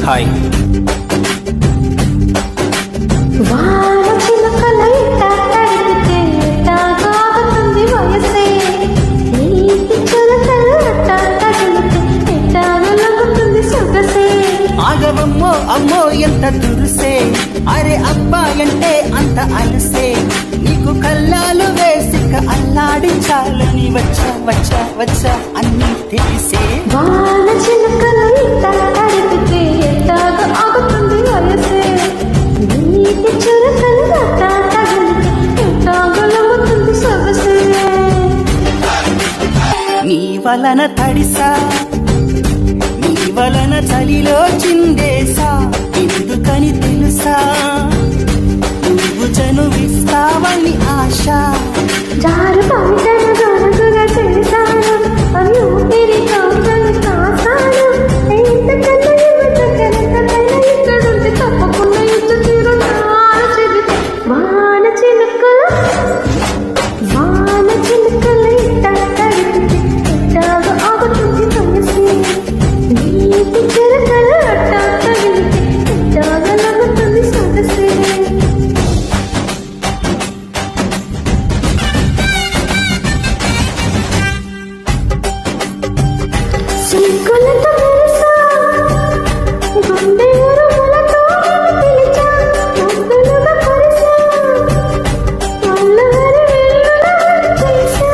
Hi. ఆగవమ్మో అమ్మో ఎంత దురుసే, అరే అబ్బాయంటే అంత అలసే, నీకు కల్లాలు వేసిక అల్లాడించాలని వచ్చా వచ్చా వచ్చా అన్నీ తెలిసే. నీ వలన తడిసా, నీ వలన చలిలో చిందేసా, ఎందుకని తెలుసా నువ్వు చనువిస్తావని ఆశ. జారు పంటను దొరకగా చేశాను, అవి ఊపిరి కావని కాసాను. ఎంతకన్నా ఎంతకన్నా ఇక్కడుంటే తప్పకుండా ఇచ్చు తీరు చెబితే. వాన చిలుకలు ఇట్ట తడిపితే ఎట్టాగా ఆగుతుంది వయసే. నీటి చిలుకలు అట్ట తగిలితే ఎట్టాగా లాగుతుంది సొగసే. సిగ్గులతో మెరిసా, గుండె ఉరుములతో పిలిచా, ముద్దులుగా కురిసా, అల్లరి వెల్లుల చేసా.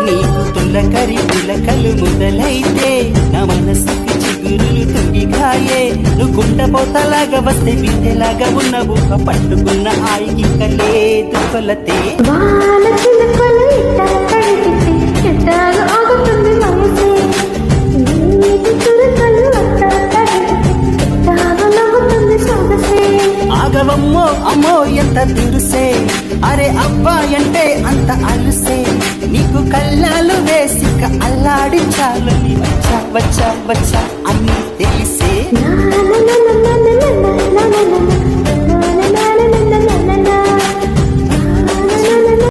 నీకు తులకరి పులకలు మొదలైతే నా మనసుకి చిగురులు తొంగిగాయే. నువ్వు గుండెపోతలాగా వస్తే బిడ్డలాగా ఉన్నవు, పట్టుకున్న ఆయికి లేదు కొలతే. వాన చిలుకలు ఇట్ట తడిపితే ఎట్టాగా ఆగుతుంది వయసే. నీటి చిలుకలు అట్ట తడిపితే ఎట్టాగా నవ్వుతుంది సొగసే. ఆగవమ్మో అమ్మో ఎంత దురుసే, అరే అబ్బాయంటే అంత అలుసే, నీకు కల్లాలు వేసిక అల్లాడించాలని వచ్చా వచ్చా వచ్చా అన్నీ తెలిసే. నా